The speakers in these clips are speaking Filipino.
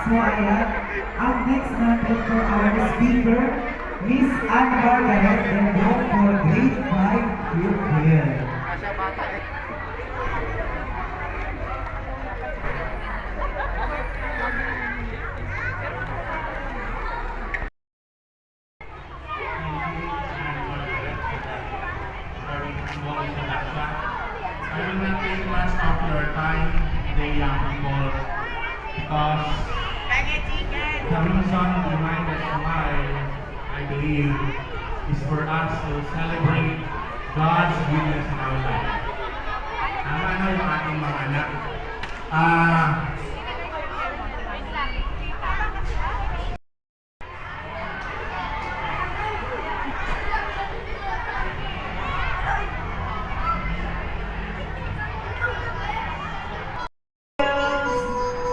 So ayan, ang next natin for our speaker, Miss Anne Margaret, and go for grade 5 pupil. I will not take much of your time, the young people, because the reason behind the smile, I believe, is for us to celebrate God's goodness in our life. Tama na yung ating mga anak.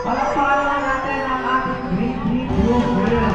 Palakpakan natin ang ating grade 3 pupils.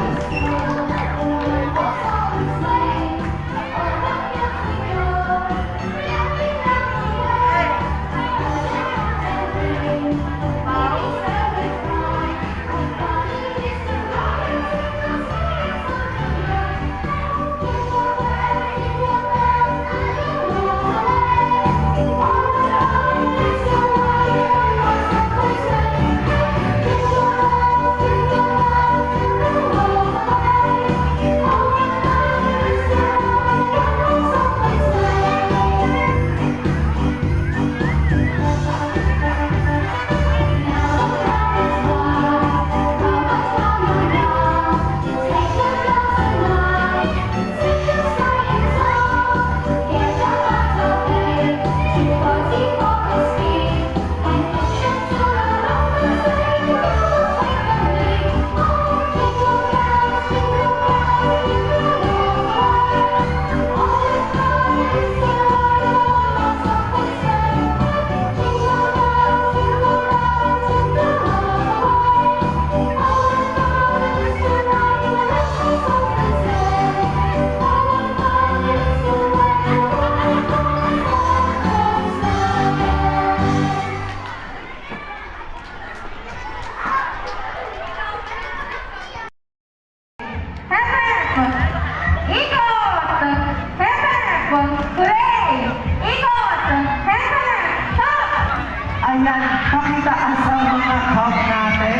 Ayan, pakitaas ang mga cup natin.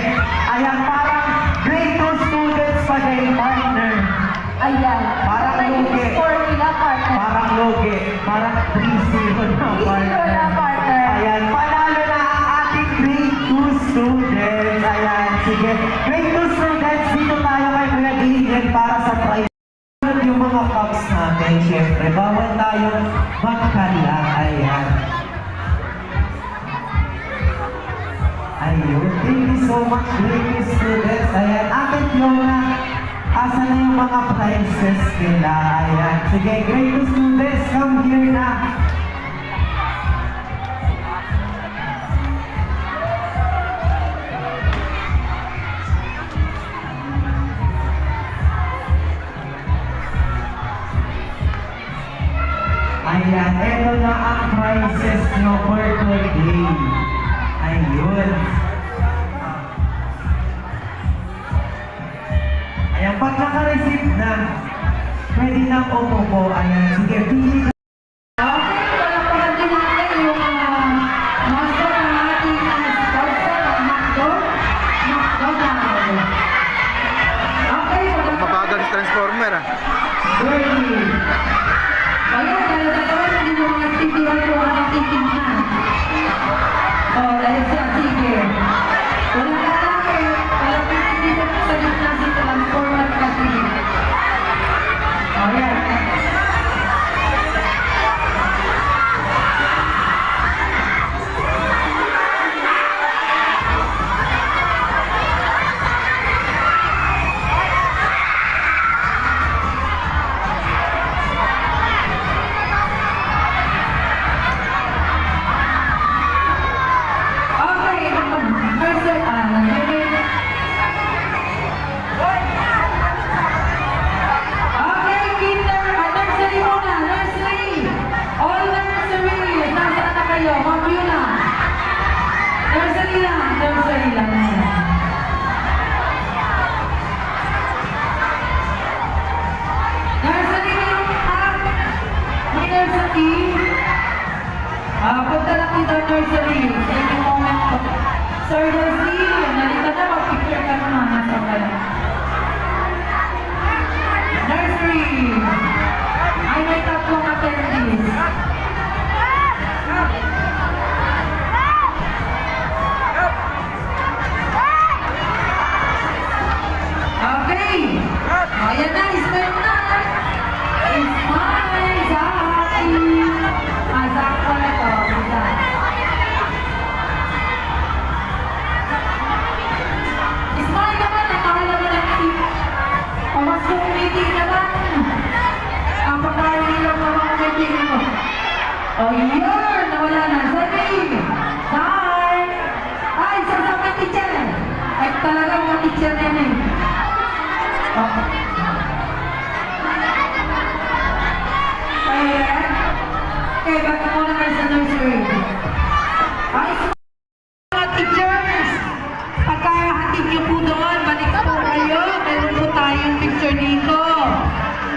Ayan, parang grade 2 students pa din, partner. Ayan. Parang lugi. Score nila, partner. Parang logi. Parang 3-0 na, 3-0 partner. na, partner. Ayan, panalo na ang ating grade 2 students. Ayan, sige. Grade 2 students, dito tayo kay Kuya Gillian para sa prize. Yung mga cups natin, syempre, bawal tayong magkala. Ayan. Ayun, thank you so much, grade 2 students. Ayan, akin Fiona, asa na yung mga prizes nila? Ayan, sige, grade 2 students, come here na. Ayan, eto na ang prizes nyo for today. Ayun. Ayan, pag naka-receive na, pwede na umupo. Ayan, sige, pili ka. Palakpakan din natin yung master ng ating sponsor ng McDonald's. Okay, Mabagal si Transformer ah. Ready. Ayan, dahil yung mga activities ko ang ating tingnan. Dahil siya, sige. Wala ka tayo, palapitin dito sa gitna si Transformer kasi. Ayan. teacher na yan eh. Oh. Okay, back muna kayo sa nursery. Ay, mga teachers, pagkahatid niyo po doon, balik po kayo. Meron po tayong picture dito.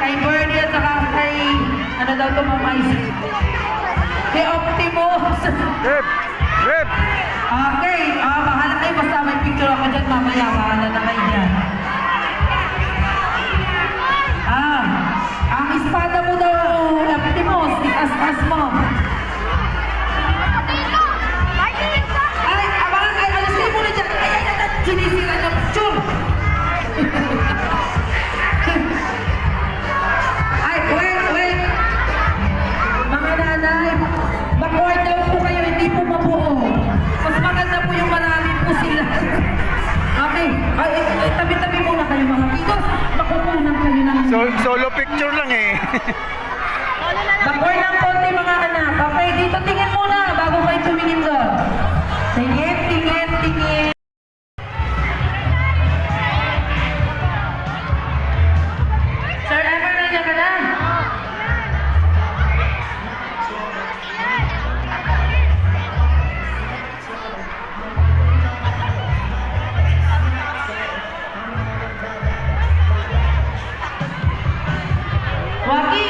Kay Birdie at saka kay, ano daw ito mamay? Kay Optimus. Rep! Rep! Okay, bahala kayo. Basta may picture ako dyan, mamaya bahala na kayo dyan. Ang espada mo daw, Optimus, itas-tas mo. Ay, abangan kayo, alas kayo muna dyan. Ay, sinisira ng picture. Ay, wait. Mga nanay, backward daw po kayo, hindi po mabuo. Mas maganda po yung marami po sila. Okay, ay, tabi-tabi muna kayo mga kikos. Makukunan kayo ng... Solo picture lang eh. Backward ng konti mga anak. Okay, dito tingin muna bago kayo tumingin doon. Tingin. Sir Ever, nandiyan ka na? Waki!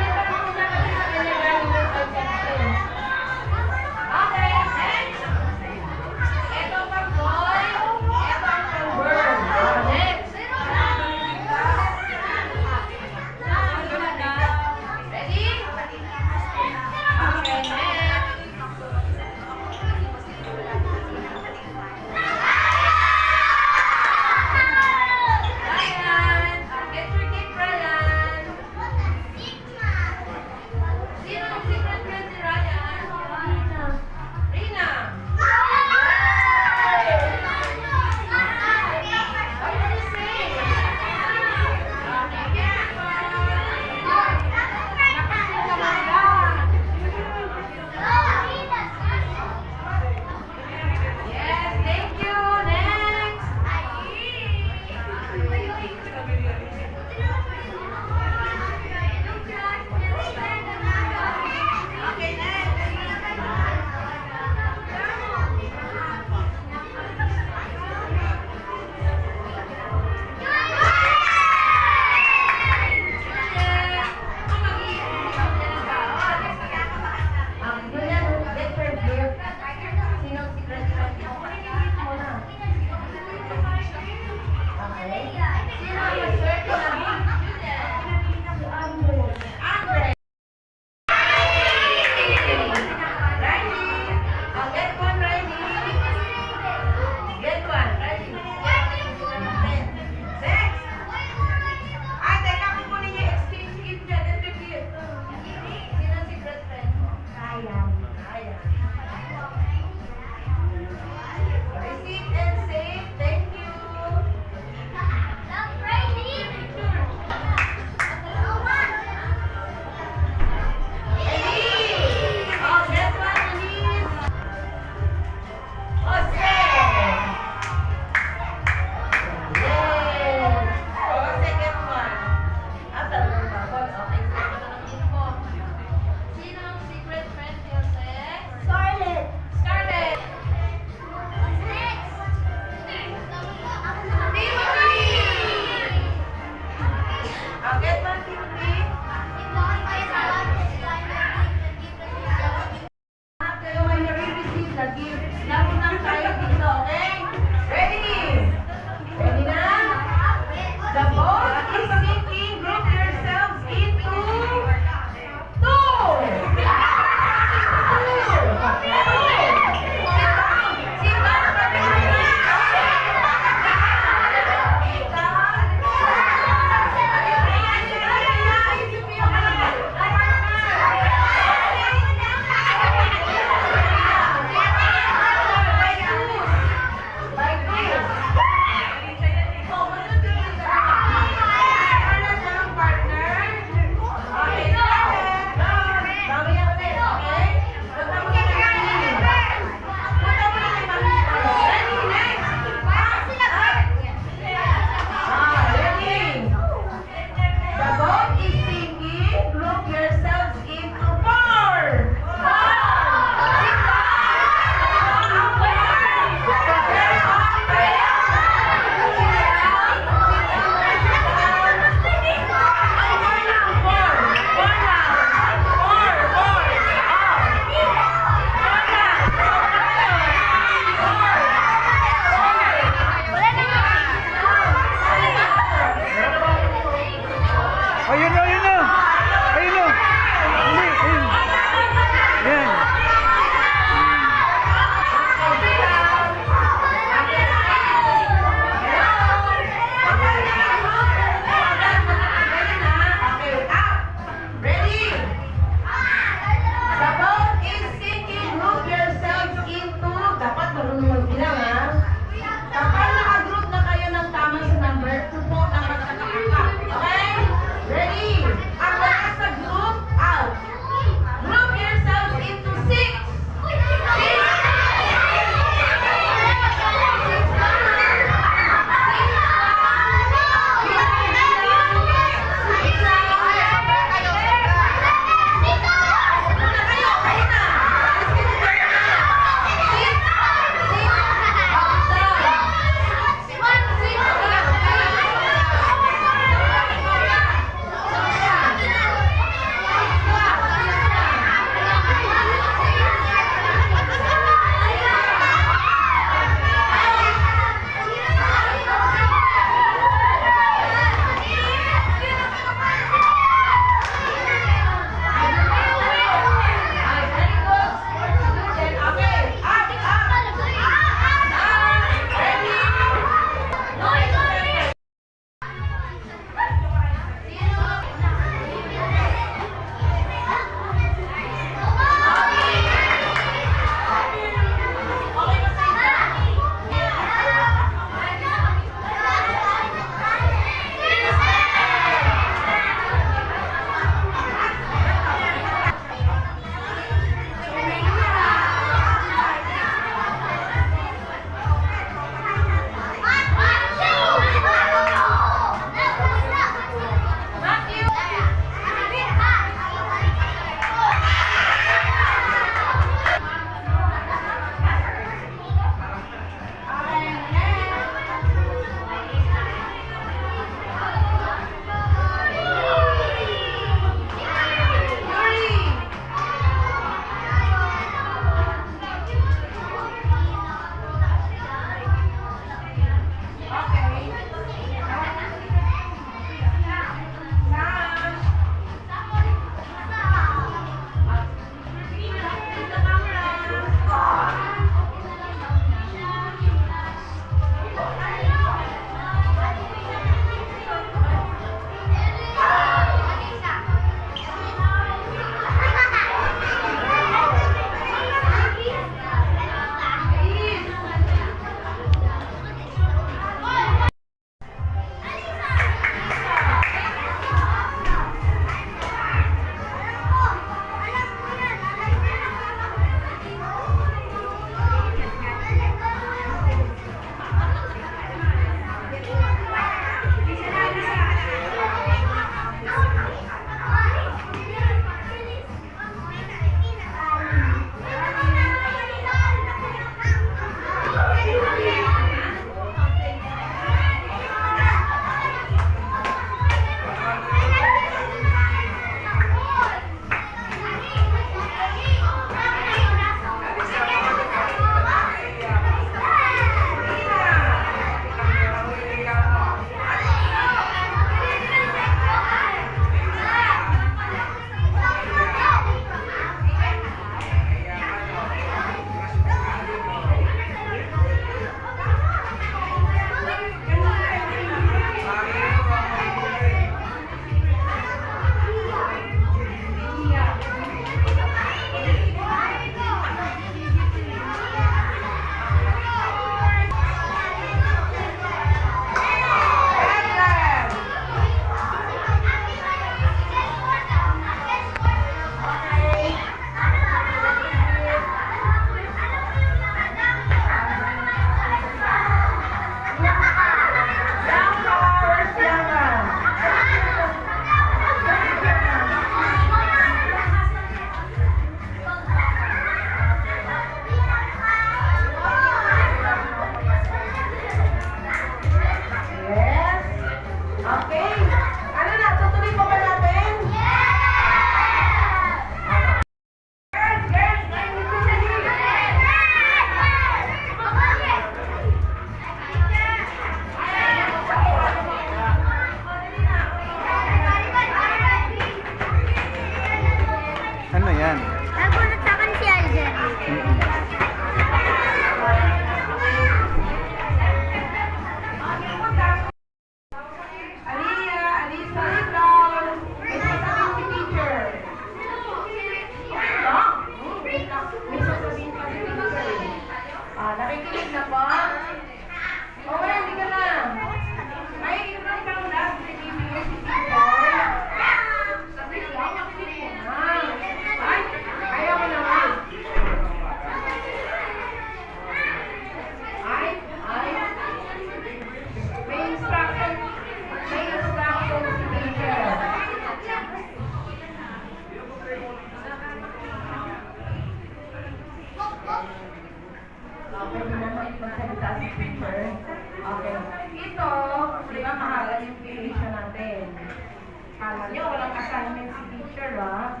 Kala nyo, walang assignment si teacher, ha?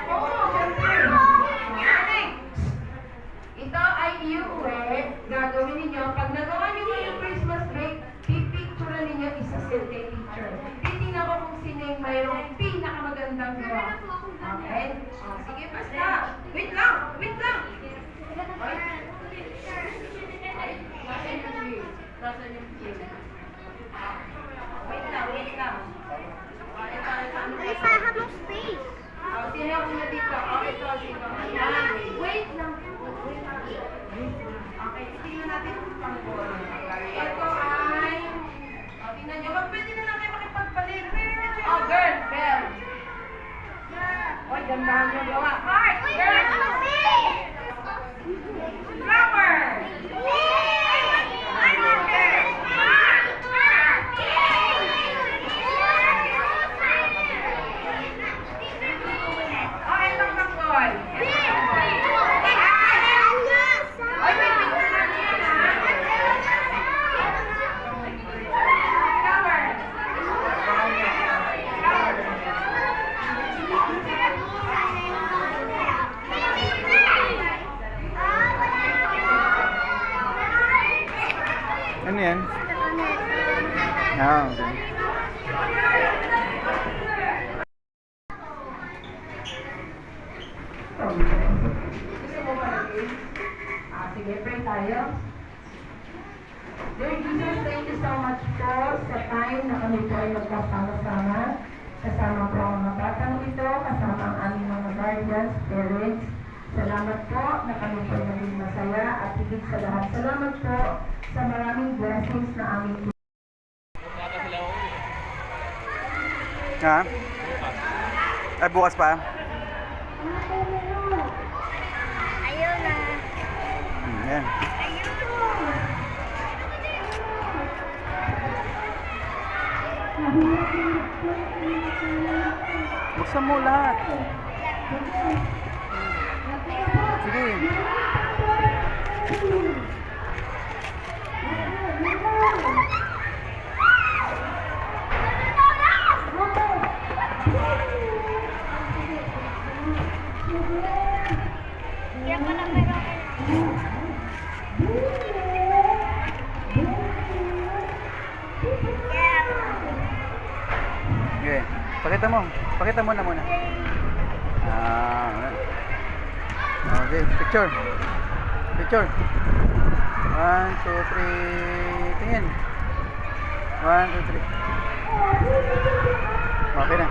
Oo, syempre. Ito ay iuwi. Gagawin ninyo. Pag nagawa nyo yung Christmas break, pipicturean ninyo isa sa kay teacher. Titingnan ko kung sino yung mayroong pinakamagandang gawa. Okay? Sige, basta. Wait lang! Wait lang! Nasaan yung tree? Nasaan yung tree? Wait lang, wait lang. If I have no space. Sino ako na dito? Ito, sino? Ayan. Wait lang. Okay, tingnan natin kung pang-goal. Ito ay... tingnan nyo. Pwede na lang kayo makipagpalit. Girl, bell. Gandahan nyo gawa. Heart, girl. Flower. Itong tanggol. Ano yan? Ah, okay. Gusto mo ba lagi? Sige, pray tayo. Dear Jesus, thank you so much po sa time na kami po ay magkasama-sama. Kasama po ang mga batang ito, kasama ang aming mga guardians, parents. Salamat po na kami po ay naging masaya at higit sa lahat. Salamat po sa maraming blessings na aming Ha? Ay, bukas pa? Ayun na. Yan. Buksan mo lahat. Sige. Kaya pa na meron. Okay. Pakita mo. Pakita mo na muna. Okay. Picture. Picture. 1, 2, 3. Tingin. 1, 2, 3. Okay na.